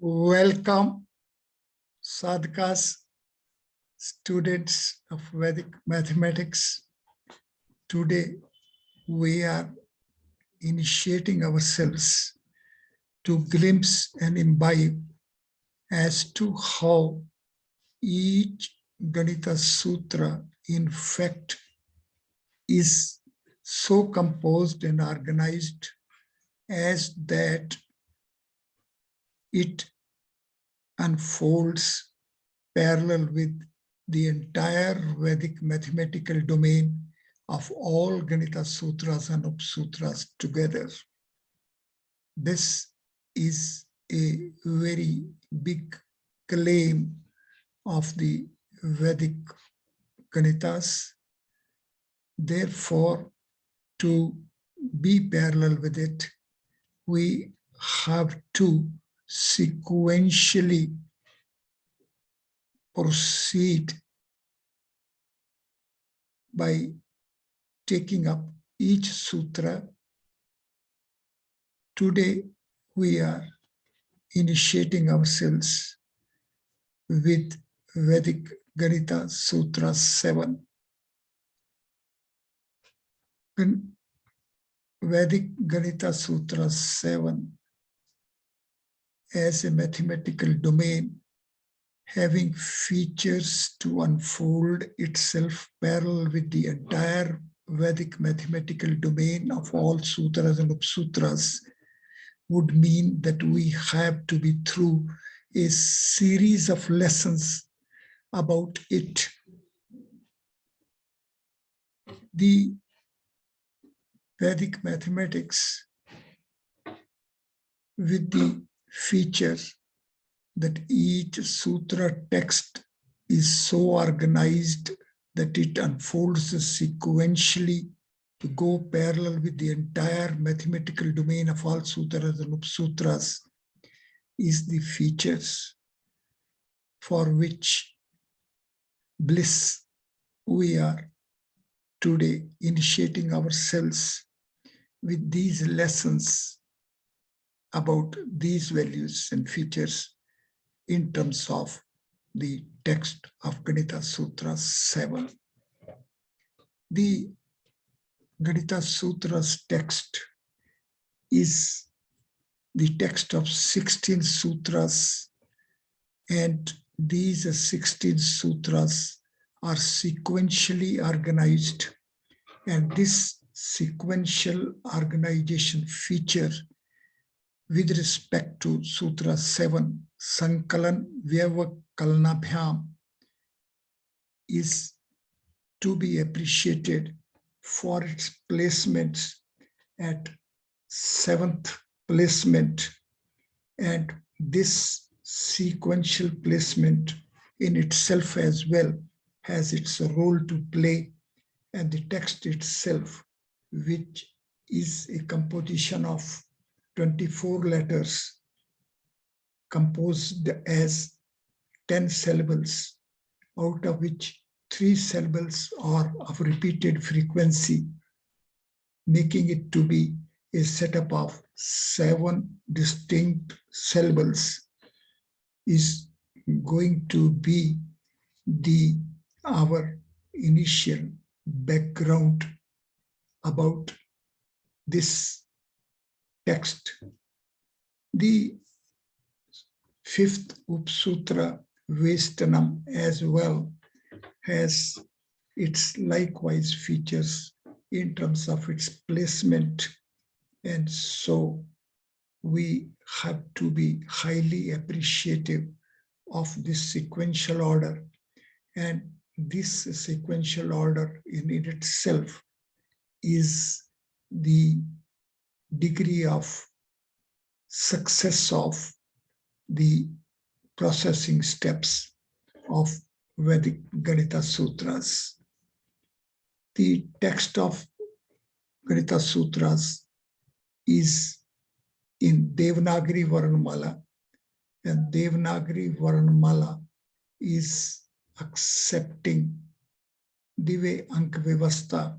Welcome, sadhakas, students of Vedic mathematics. Today, we are initiating ourselves to glimpse and imbibe as to how each Ganita Sutra, in fact, is so composed and organized as that it unfolds parallel with the entire Vedic mathematical domain of all Ganita Sutras and upsutras together. This is a very big claim of the Vedic Ganitas. Therefore, to be parallel with it, we have to sequentially proceed by taking up each sutra. Today, we are initiating ourselves with Vedic Ganita Sutra-7. Vedic Ganita Sutra-7 as a mathematical domain having features to unfold itself parallel with the entire Vedic mathematical domain of all sutras and upsutras would mean that we have to be through a series of lessons about it. The Vedic mathematics with the feature that each sutra text is so organized that it unfolds sequentially to go parallel with the entire mathematical domain of all sutras and upsutras is the features for which bliss we are today initiating ourselves with these lessons about these values and features in terms of the text of Ganita Sutras 7. The Ganita Sutras text is the text of 16 sutras, and these 16 sutras are sequentially organized, and this sequential organization feature with respect to Sutra 7, Sankalan Vyavakalnabhyam, is to be appreciated for its placements at 7th placement, and this sequential placement in itself as well has its role to play, and the text itself, which is a composition of 24 letters composed as 10 syllables, out of which 3 syllables are of repeated frequency, making it to be a setup of 7 distinct syllables, is going to be our initial background about this text. The 5th Upsutra, Vestanam, as well has its likewise features in terms of its placement, and so we have to be highly appreciative of this sequential order, and this sequential order in itself is the degree of success of the processing steps of Vedic Ganita Sutras. The text of Ganita Sutras is in Devanagari Varnamala, and Devanagari Varnamala is accepting Dive Ank Vyavastha,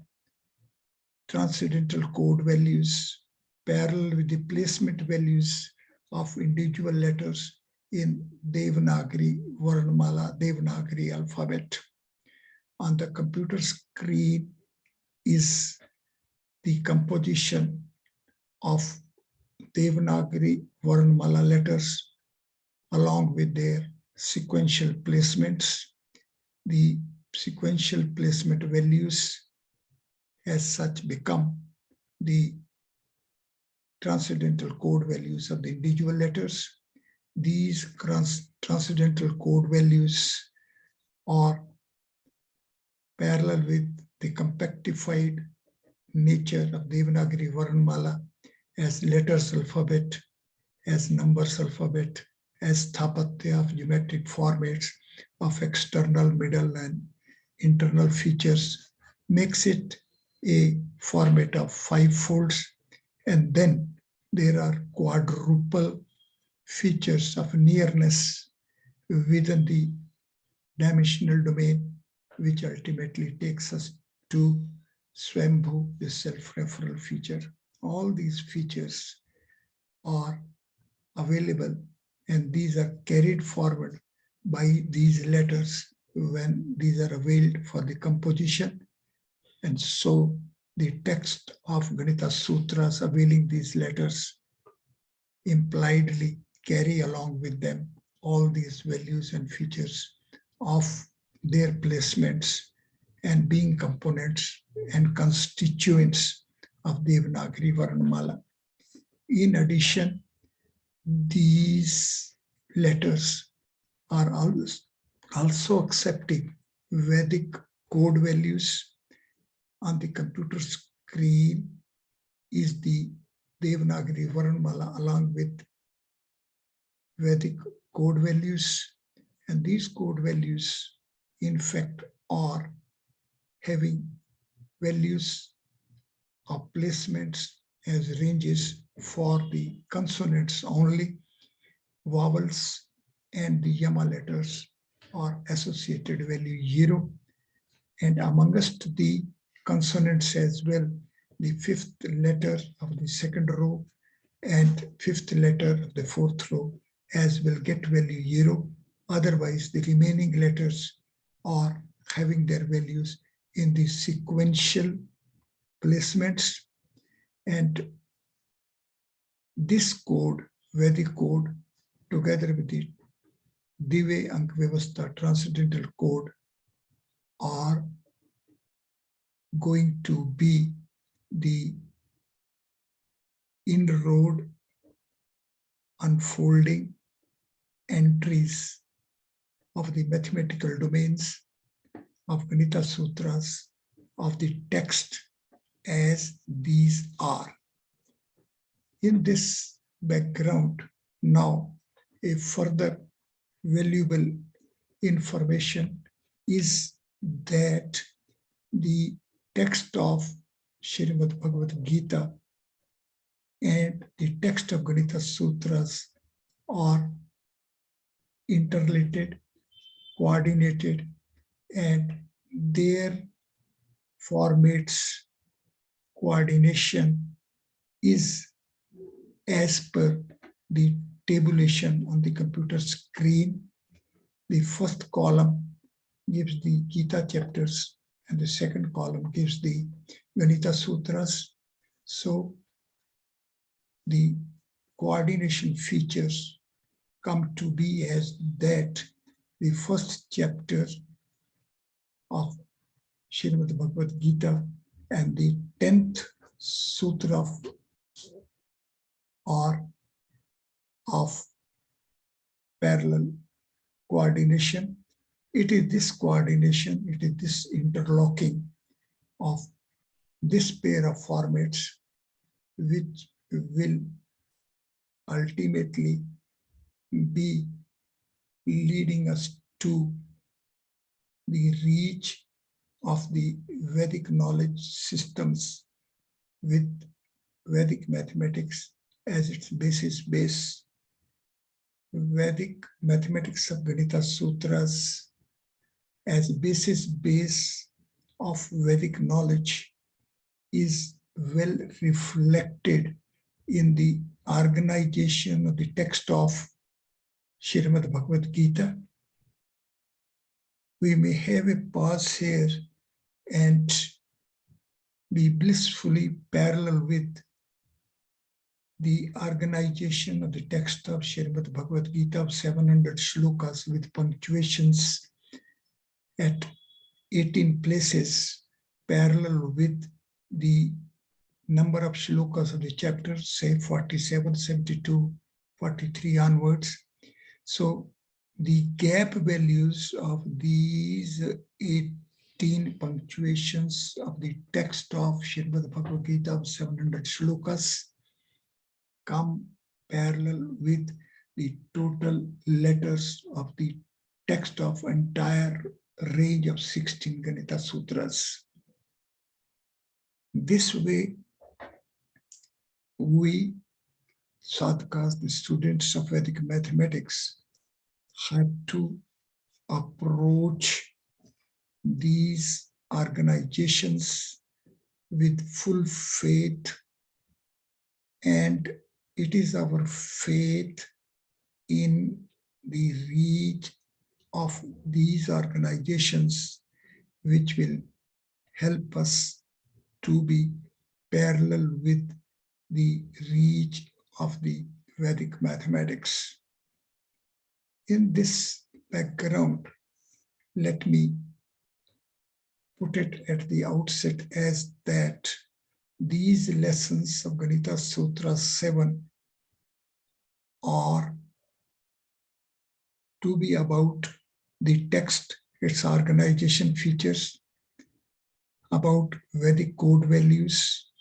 transcendental code values, parallel with the placement values of individual letters in Devanagari Varnamala, Devanagari alphabet. On the computer screen is the composition of Devanagari Varnamala letters along with their sequential placements. The sequential placement values as such become the transcendental code values of the individual letters. These transcendental code values are parallel with the compactified nature of Devanagari Varnamala as letters alphabet, as numbers alphabet, as sthapatya of geometric formats of external, middle, and internal features, makes it a format of 5 folds. And then there are quadruple features of nearness within the dimensional domain, which ultimately takes us to Swambhu, the self-referral feature. All these features are available, and these are carried forward by these letters when these are availed for the composition. And so the text of Ganita Sutras availing these letters impliedly carry along with them all these values and features of their placements and being components and constituents of Devanagari Varnamala. In addition, these letters are also accepting Vedic code values. On the computer screen is the Devanagari Varnamala along with Vedic code values, and these code values in fact are having values of placements as ranges for the consonants only. Vowels and the Yama letters are associated value 0, and amongst the consonants as well, the 5th letter of the 2nd row and 5th letter of the 4th row as will get value 0. Otherwise, the remaining letters are having their values in the sequential placements. And this code, Vedic code, together with the Dive Ank Vyavastha transcendental code, are going to be the inroad unfolding entries of the mathematical domains of Ganita Sutras, of the text as these are. In this background, now a further valuable information is that the text of Srimad Bhagavad Gita and the text of Ganita Sutras are interrelated, coordinated, and their formats coordination is as per the tabulation on the computer screen. The first column gives the Gita chapters and the second column gives the Ganita Sutras. So the coordination features come to be as that the first chapter of Srimad Bhagavad Gita and the 10th sutra are of parallel coordination. It is this coordination, it is this interlocking of this pair of formats which will ultimately be leading us to the reach of the Vedic knowledge systems with Vedic mathematics as its basis base. Vedic mathematics of Ganita Sutras as basis base of Vedic knowledge is well reflected in the organization of the text of Srimad Bhagavad Gita. We may have a pause here and be blissfully parallel with the organization of the text of Srimad Bhagavad Gita of 700 shlokas with punctuations at 18 places, parallel with the number of shlokas of the chapter, say 47, 72, 43 onwards. So the gap values of these 18 punctuations of the text of Srimad Bhagavad Gita of 700 shlokas come parallel with the total letters of the text of entire range of 16 Ganita sutras. This way, we sadhakas, the students of Vedic mathematics, have to approach these organizations with full faith, and it is our faith in the reach of these organizations which will help us to be parallel with the reach of the Vedic mathematics. In this background, let me put it at the outset as that these lessons of Ganita Sutra-7 are to be about the text, its organization features, about Vedic code values,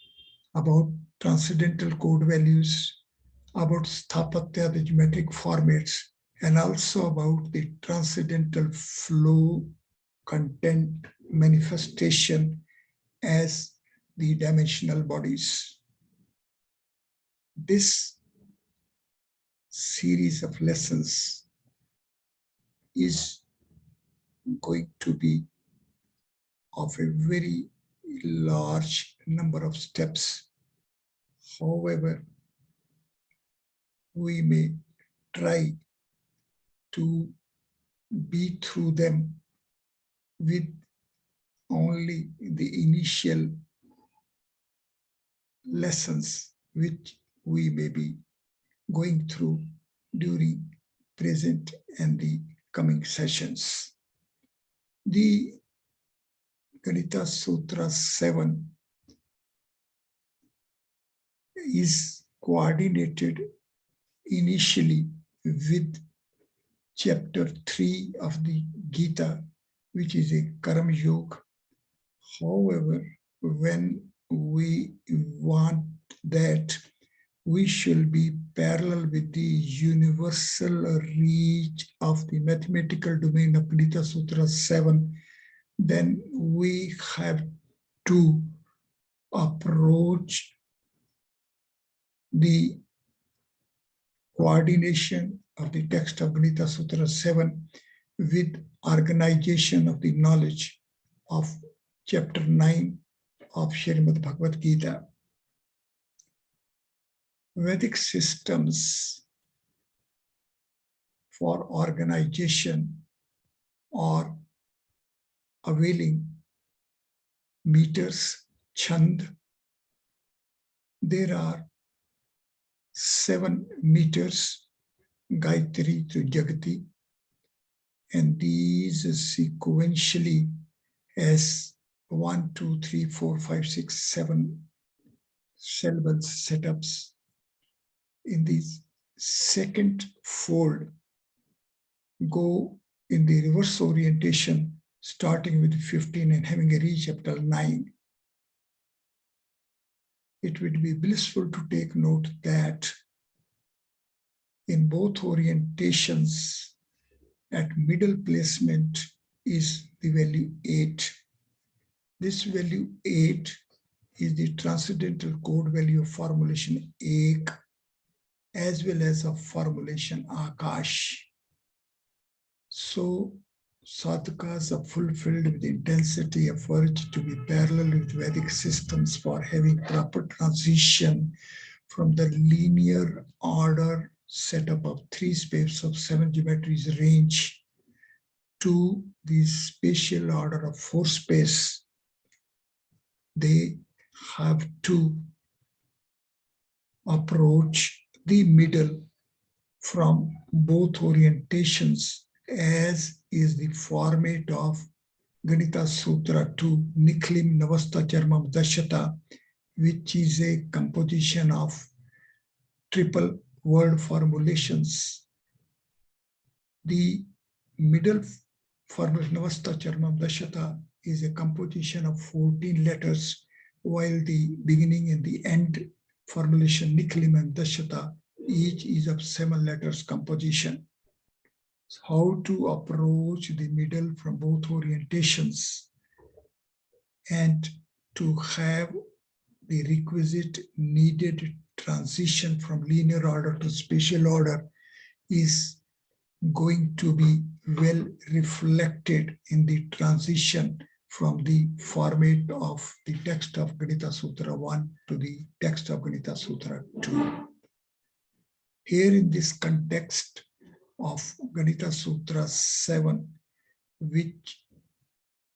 about transcendental code values, about Sthapatya, the geometric formats, and also about the transcendental flow, content, manifestation as the dimensional bodies. This series of lessons is going to be of a very large number of steps. However, we may try to be through them with only the initial lessons which we may be going through during present and the coming sessions. The Ganita Sutra 7 is coordinated initially with chapter 3 of the Gita, which is a Karma Yoga. However, when we want that we shall be parallel with the universal reach of the mathematical domain of Ganita Sutra 7, then we have to approach the coordination of the text of Ganita Sutra 7 with organization of the knowledge of chapter 9 of Srimad Bhagavad Gita. Vedic systems for organization are availing meters, chand. There are 7 meters, Gayatri to Jagati, and these sequentially as 1, 2, 3, 4, 5, 6, 7 syllables setups. In this second fold, go in the reverse orientation, starting with 15 and having a reach up till 9. It would be blissful to take note that in both orientations, at middle placement is the value 8. This value 8 is the transcendental code value of formulation Ek, as well as of formulation Akash. So sadhakas are fulfilled with the intensity of urge to be parallel with Vedic systems for having proper transition from the linear order setup of 3 spaces of 7 geometries range to the spatial order of 4 space, they have to approach the middle from both orientations, as is the format of Ganita Sutra 2, Niklim Navasta Charmam Dashata, which is a composition of triple word formulations. The middle formula Navasta Charmam Dashata is a composition of 14 letters, while the beginning and the end formulation Niklim and Dashata each is of 7 letters composition. So how to approach the middle from both orientations and to have the requisite needed transition from linear order to spatial order is going to be well reflected in the transition from the format of the text of Ganita Sutra 1 to the text of Ganita Sutra 2. Here in this context of Ganita Sutra 7, which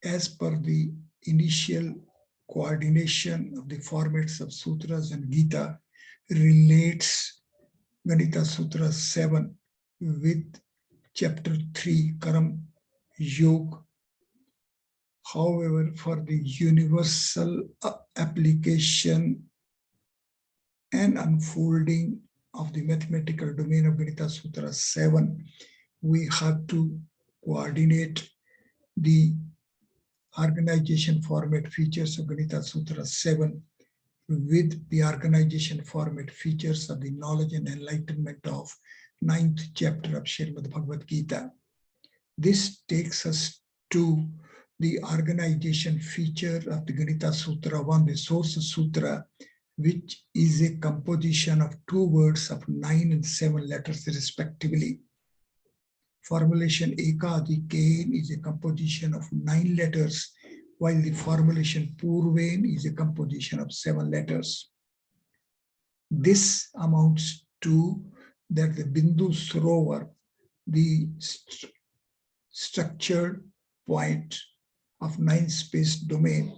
as per the initial coordination of the formats of sutras and Gita relates Ganita Sutra 7 with chapter 3, Karam Yoga. However, for the universal application and unfolding of the mathematical domain of Ganita Sutra 7, we have to coordinate the organization format features of Ganita Sutra 7 with the organization format features of the knowledge and enlightenment of 9th chapter of Srimad Bhagavad Gita. This takes us to the organization feature of the Ganita Sutra 1, the source sutra, which is a composition of 2 words of 9 and 7 letters respectively. Formulation Ekadikain is a composition of 9 letters, while the formulation Purvain is a composition of 7 letters. This amounts to that the Bindu Sarovar, the structured point of 9 space domain,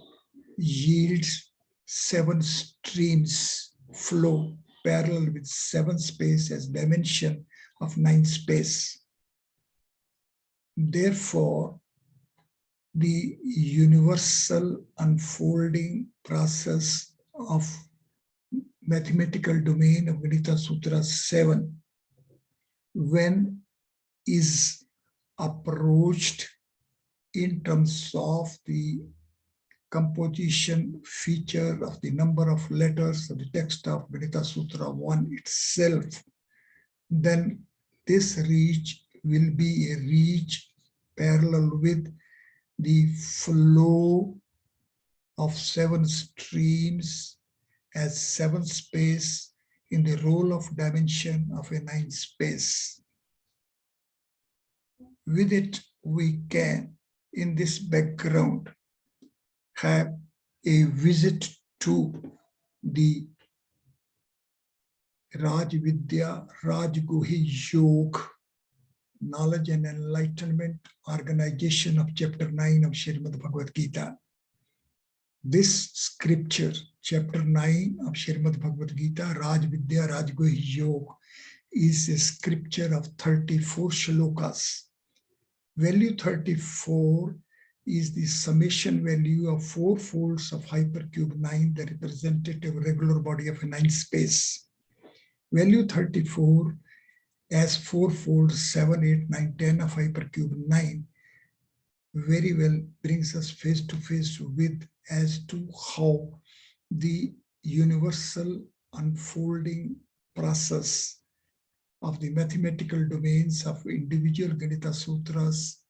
yields 7 streams flow parallel with 7 space as dimension of 9 space. Therefore, the universal unfolding process of mathematical domain of Ganita Sutra 7, when is approached in terms of the composition feature of the number of letters of the text of Ganita Sutra 1 itself, then this reach will be a reach parallel with the flow of 7 streams as 7 space in the role of dimension of a 9 space. With it, we can, in this background, have a visit to the Raj Vidya, Raj Guhi Yoga, knowledge and enlightenment organization of chapter 9 of Srimad Bhagavad Gita. This scripture, chapter 9 of Srimad Bhagavad Gita, Raj Vidya, Raj Guhi Yoga, is a scripture of 34 shlokas. Value 34 is the summation value of 4 folds of hypercube 9, the representative regular body of a 9 space. Value 34 as 4 folds 7, 8, 9, 10 of hypercube 9 very well brings us face to face with as to how the universal unfolding process of the mathematical domains of individual Ganita Sutras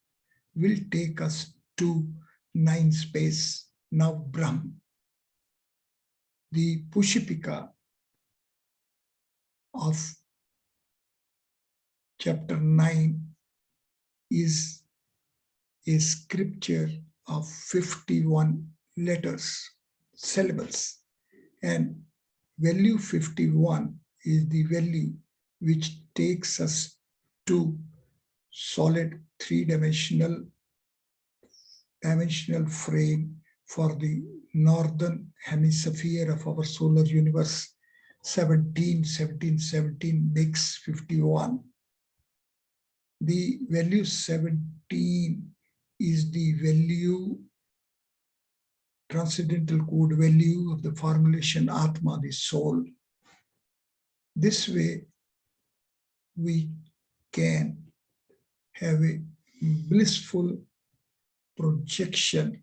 will take us to 9 space. Now Brahm, the Pushipika of chapter 9 is a scripture of 51 letters, syllables, and value 51 is the value which takes us to solid three-dimensional frame for the northern hemisphere of our solar universe. 17, 17, 17 makes 51. The value 17 is the value, transcendental code value of the formulation Atma, the soul. This way, we can have a blissful projection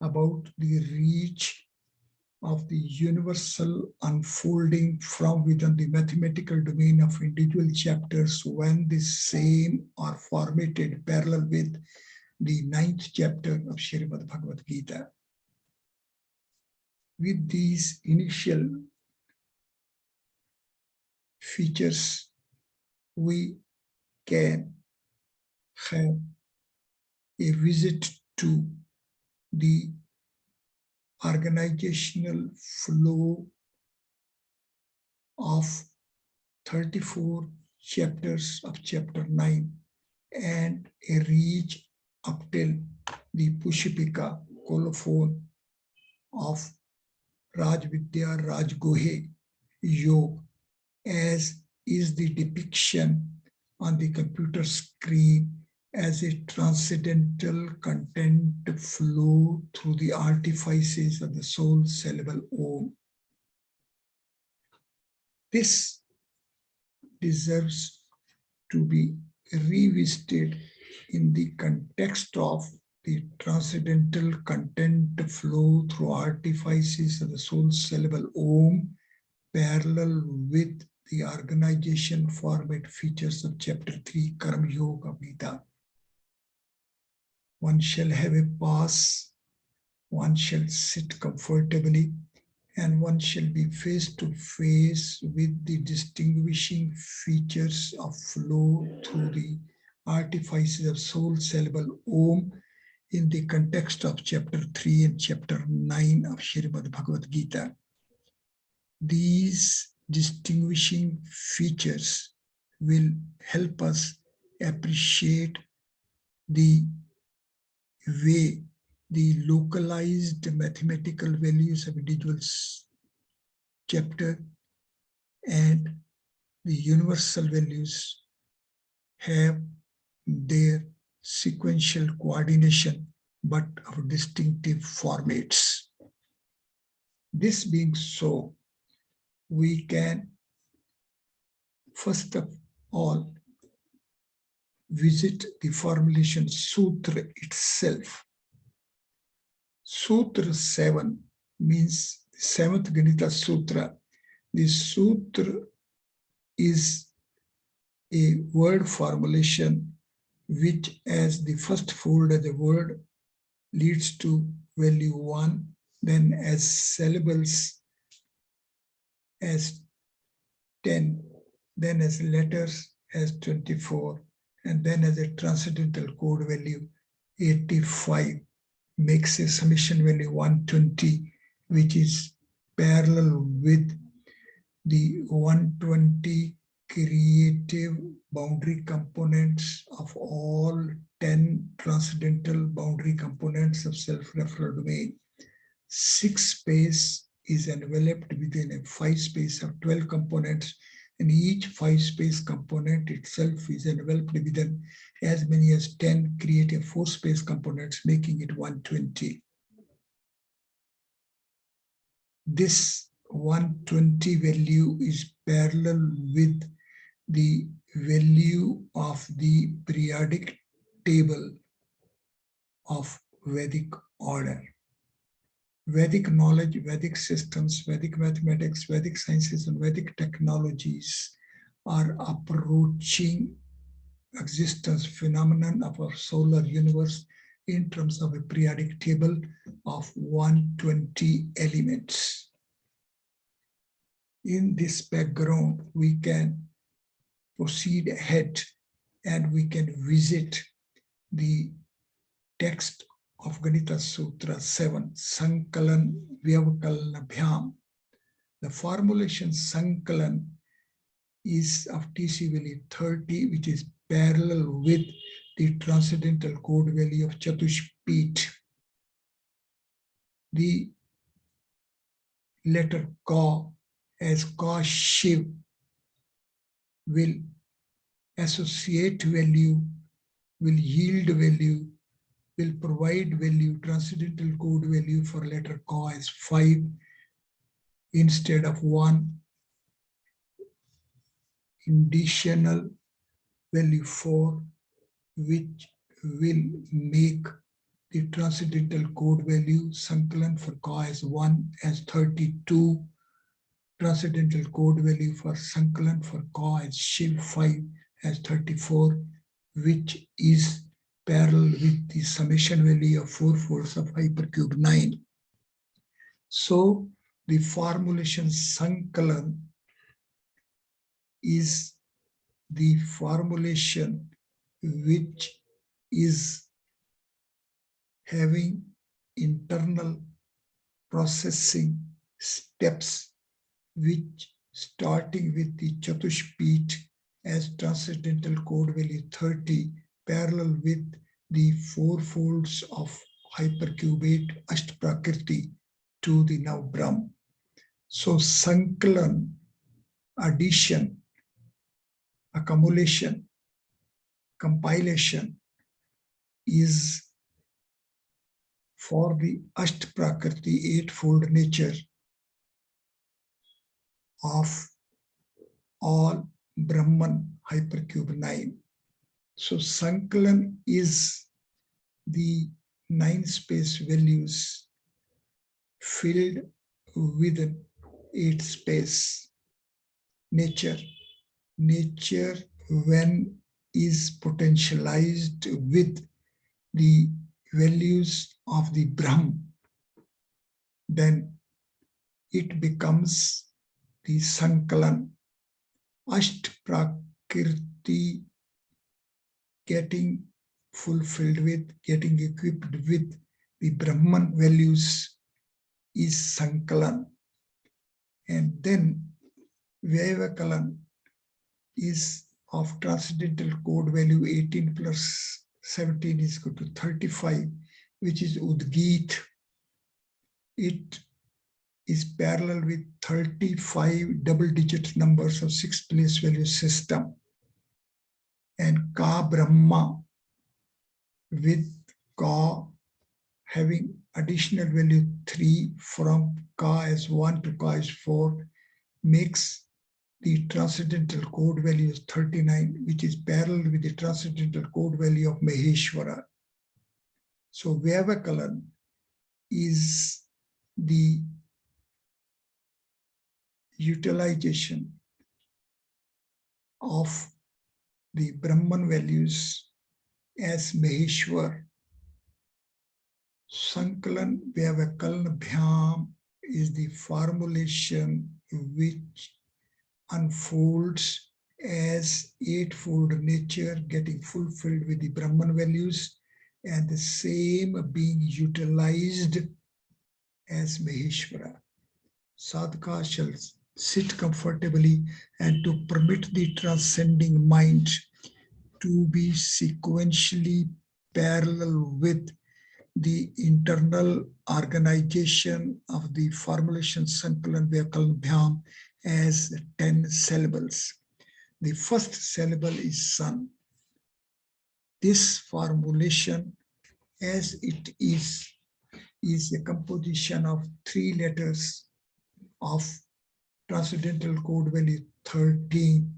about the reach of the universal unfolding from within the mathematical domain of individual chapters when the same are formatted parallel with the 9th chapter of Srimad Bhagavad Gita. With these initial features, we can have a visit to the organizational flow of 34 chapters of chapter 9 and a reach up till the Pushpika colophon of Rajvidya Rajgohe Yoga, as is the depiction on the computer screen as a transcendental content flow through the artifices of the soul syllable Om. This deserves to be revisited in the context of the transcendental content flow through artifices of the soul syllable Om, parallel with the organization format features of chapter 3 Karma Yoga Gita. One shall have a pass, one shall sit comfortably, and one shall be face to face with the distinguishing features of flow through the artifices of soul syllable Om in the context of chapter 3 and chapter 9 of Srimad Bhagavad Gita. These distinguishing features will help us appreciate the way the localized mathematical values of individual chapter and the universal values have their sequential coordination but of distinctive formats. This being so, we can first of all visit the formulation sutra itself. Sutra-7 means the 7th Ganita Sutra. The sutra is a word formulation which, as the first fold of the word, leads to value 1, then as syllables as 10, then as letters as 24, and then as a transcendental code value 85, makes a summation value 120, which is parallel with the 120 creative boundary components of all 10 transcendental boundary components of self-referral domain. 6 space is enveloped within a 5 space of 12 components, and each 5 space component itself is enveloped within as many as 10 creative 4 space components, making it 120. This 120 value is parallel with the value of the periodic table of Vedic order. Vedic knowledge, Vedic systems, Vedic mathematics, Vedic sciences, and Vedic technologies are approaching existence phenomenon of our solar universe in terms of a periodic table of 120 elements. In this background, we can proceed ahead and we can visit the text of Ganita Sutra 7, Sankalan Vyavakalnabhyam. The formulation Sankalan is of TC value 30, which is parallel with the transcendental code value of Chatushpit. The letter Ka as Ka Shiv will associate value, will yield value, will provide value, transcendental code value for letter Ka as 5 instead of 1, additional value 4, which will make the transcendental code value Sankalan for Ka as 1 as 32, transcendental code value for Sankalan for Ka as Shiv 5 as 34, which is parallel with the summation value of 4 folds of hypercube 9. So the formulation Sankalan is the formulation which is having internal processing steps, which starting with the Chatushpit as transcendental code value 30, parallel with the 4 folds of hypercube 8 Ashtprakriti to the now Brahm. So Sankalan, addition, accumulation, compilation is for the Ashtprakriti 8-fold nature of all Brahman hypercube 9. So Sankalan is the 9 space values filled with 8 space nature. Nature when is potentialized with the values of the Brahm, then it becomes the Sankalan. Ashtprakriti getting fulfilled with, getting equipped with the Brahman values is Sankalan. And then Vyavakalan is of transcendental code value 18 plus 17 is equal to 35, which is Udgit. It is parallel with 35 double-digit numbers of 6-place value system. And Ka Brahma with Ka having additional value 3 from Ka as 1 to Ka as 4 makes the transcendental code value is 39, which is parallel with the transcendental code value of Maheshwara. So Vyavakalan is the utilization of the Brahman values as Maheshwar. Sankalan Vyavakalan Bhyam is the formulation which unfolds as 8-fold nature getting fulfilled with the Brahman values and the same being utilized as Maheshwara. Sadhaka shall sit comfortably and to permit the transcending mind to be sequentially parallel with the internal organization of the formulation Sankalan Vyakalan Bhyam as 10 syllables. The first syllable is sun. This formulation as it is a composition of 3 letters of transcendental code value 13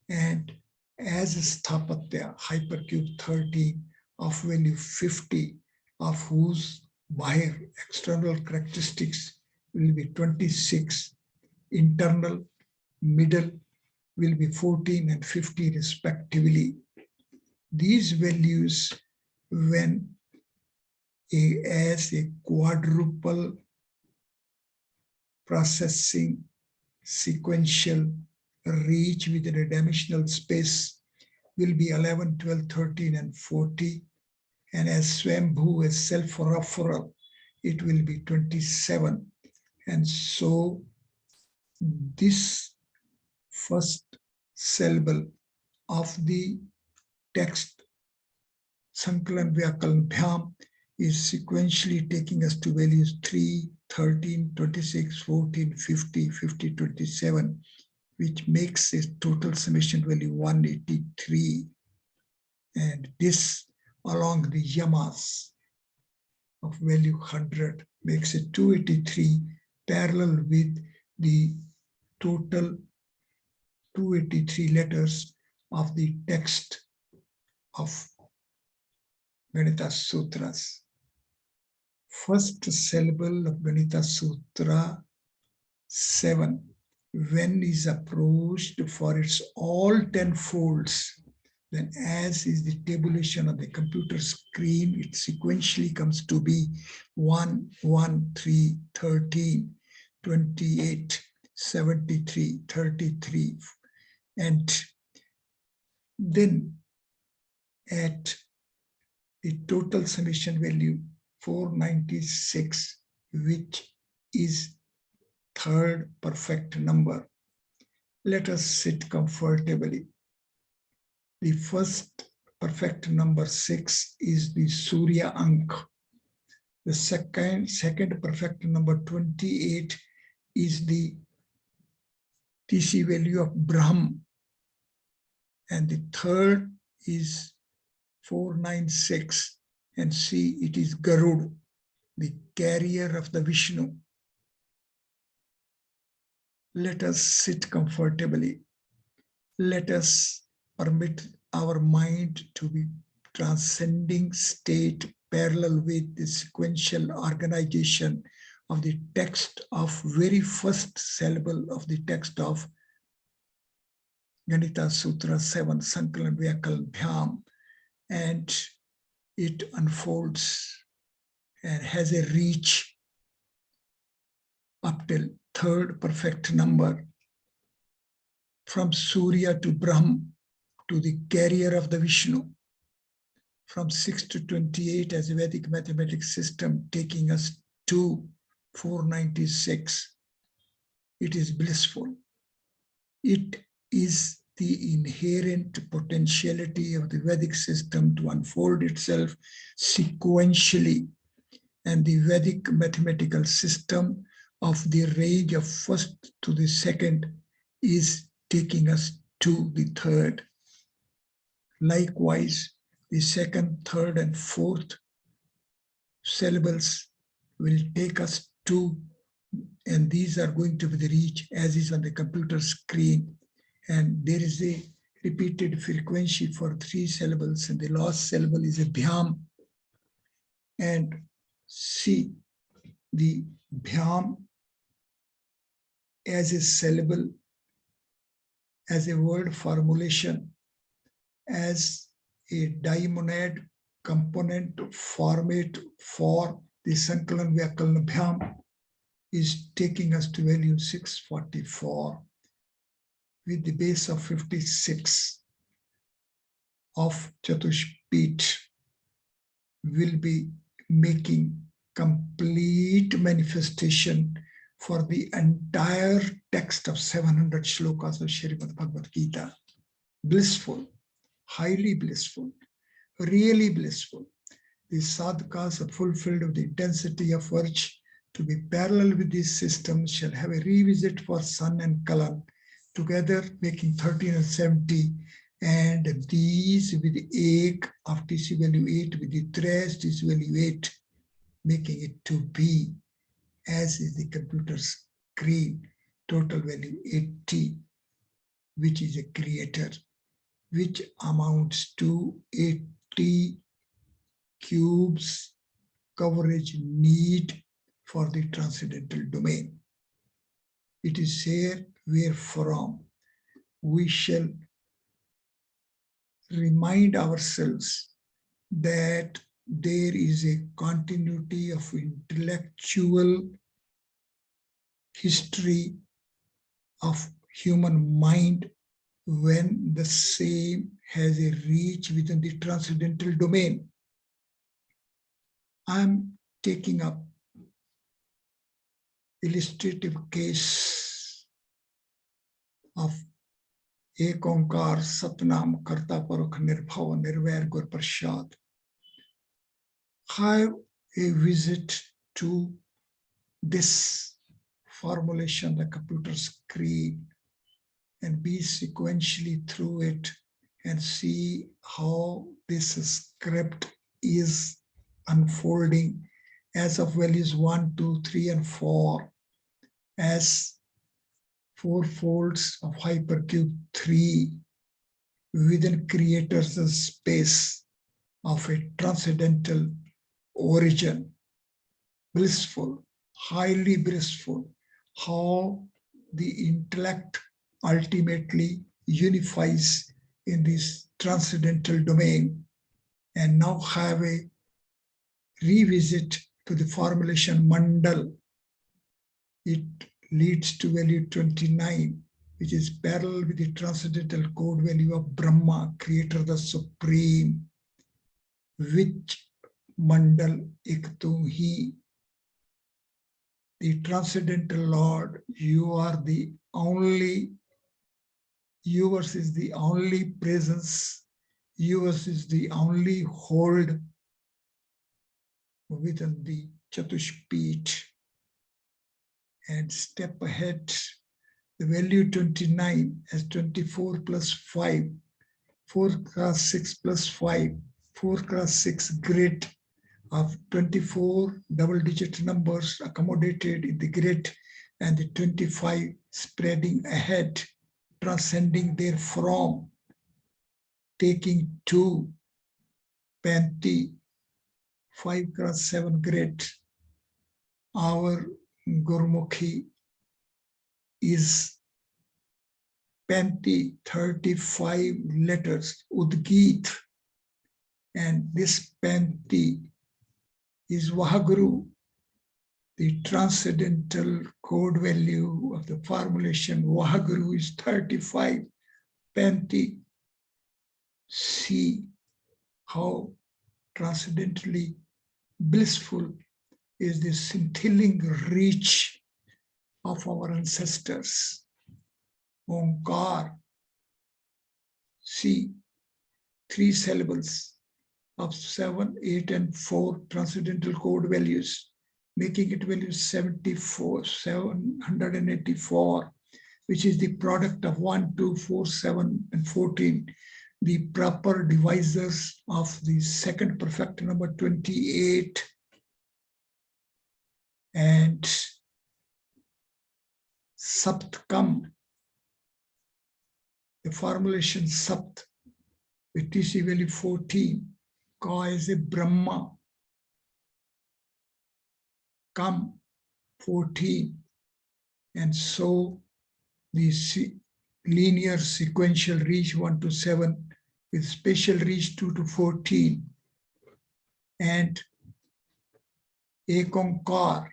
and as Sthapatya hypercube 13 of value 50, of whose Bahir external characteristics will be 26, internal, middle will be 14 and 50 respectively. These values, when as a quadruple processing sequential reach within a dimensional space will be 11, 12, 13, and 40. And as Swambhu, as self-referral, it will be 27. And so this first syllable of the text Sankalan Vyakalan Bhyam is sequentially taking us to values 3, 13, 26, 14, 50, 50, 27, which makes a total summation value 183. And this along the yamas of value 100 makes it 283, parallel with the total 283 letters of the text of Ganita Sutras. First syllable of Ganita Sutra 7, when is approached for its all 10 folds, then as is the tabulation on the computer screen, it sequentially comes to be 1, 1, 3, 13, 28, 73, 33. And then at the total summation value 496, which is third perfect number. Let us sit comfortably. The first perfect number 6 is the Surya Ank. The second perfect number 28 is the TC value of Brahm. And the third is 496. And see, it is Garud, the carrier of the Vishnu. Let us sit comfortably. Let us permit our mind to be transcending state parallel with the sequential organization of the text of very first syllable of the text of Ganita Sutra 7, Sankalan Vyakalan Bhyam, and it unfolds and has a reach up till third perfect number, from Surya to Brahm to the carrier of the Vishnu, from 6 to 28 as a Vedic mathematics system, taking us to 496. It is blissful. It is the inherent potentiality of the Vedic system to unfold itself sequentially, and the Vedic mathematical system of the range of first to the second is taking us to the third. Likewise, the second, third, and fourth syllables will take us to, and these are going to be the reach as is on the computer screen. And there is a repeated frequency for 3 syllables, and the last syllable is a Bhyam. And see, the Bhyam as a syllable, as a word formulation, as a dimonad component format for the Sankalan Vyakalan Bhyam is taking us to value 644 with the base of 56 of Chatushpit will be making complete manifestation for the entire text of 700 shlokas of Srimad Bhagavad Gita. Blissful, highly blissful, really blissful. The sadhakas are fulfilled with the intensity of virtue to be parallel with these systems shall have a revisit for Sun and Kalan, together making 13 and 70, and these with the egg of TC value 8 with the trace TC value 8, making it to be as is the computer screen, total value 80, which is a creator, which amounts to 80 cubes coverage need for the transcendental domain. It is here wherefrom we shall remind ourselves that there is a continuity of intellectual history of human mind when the same has a reach within the transcendental domain. I'm taking up illustrative case of एक ओंकार सतनाम कर्ता परख निर्भव निर्वैर गुर प्रसाद. Have a visit to this formulation, the computer screen, and be sequentially through it and see how this script is unfolding as of values 1, 2, 3, and 4 as 4 folds of hypercube 3 within creator's space of a transcendental origin, blissful, highly blissful, how the intellect ultimately unifies in this transcendental domain, and now have a revisit to the formulation mandal. It leads to value 29, which is parallel with the transcendental code value of Brahma, creator, the supreme, which mandal ek tu hi. The transcendental Lord, you are the only, yours is the only presence, yours is the only hold within the Chatushpit. And step ahead, the value 29 as 24 plus 5, 4 cross 6 plus 5, 4 cross 6 grid of 24 double-digit numbers accommodated in the grid, and the 25 spreading ahead, transcending therefrom, taking 2, Panti, 5 cross 7 grid. Our Gurmukhi is Panti, 35 letters, Udgit, and this Panti is Vahaguru, the transcendental code value of the formulation. Vahaguru is 35, Panti. See how transcendentally blissful is the scintilling reach of our ancestors. Omkar, see, 3 syllables of 7, 8, and 4 transcendental code values, making it value 74, 784, which is the product of 1, 2, 4, 7, and 14, the proper divisors of the second perfect number 28. And Saptkam, the formulation Sapt, with TC value 14, Ka is a Brahma, Kam 14, and so the linear sequential reach 1 to 7 with spatial reach 2 to 14, and Ekonkar,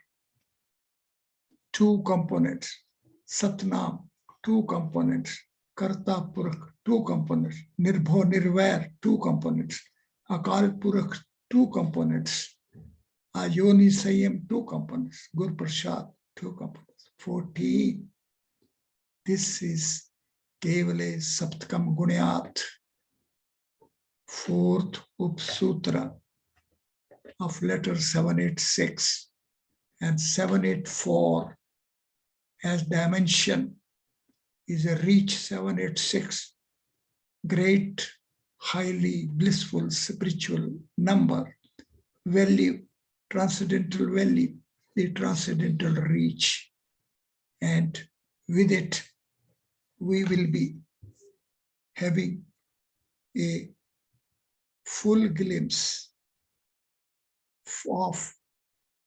2 components, Satnam, 2 components, Karta Purakh, 2 components, Nirbho Nirvair, 2 components, Akal Purakh, 2 components, Ayoni Sayam, 2 components, Gur Prasad, 2 components, 14. This is Kevale Saptkam Gunyat, 4th upsutra of letter 786, and 784 as dimension is a reach 786, great, highly blissful spiritual number, value, transcendental value, the transcendental reach. And with it, we will be having a full glimpse of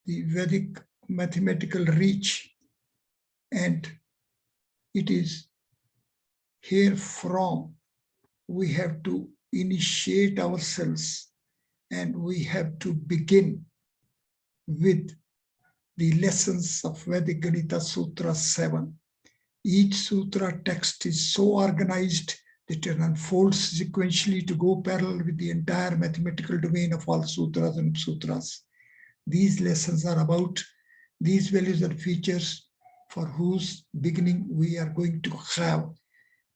the Vedic mathematical reach, and it is here from we have to initiate ourselves, and we have to begin with the lessons of Vedic Ganita sutra-7. Each sutra text is so organized that it unfolds sequentially to go parallel with the entire mathematical domain of all sutras and upsutras. These lessons are about these values and features for whose beginning we are going to have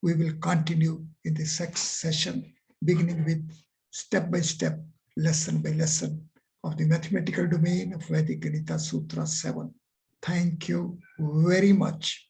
we will continue in the next session, beginning with step by step, lesson by lesson of the mathematical domain of Vedic Ganita Sutra 7. Thank you very much.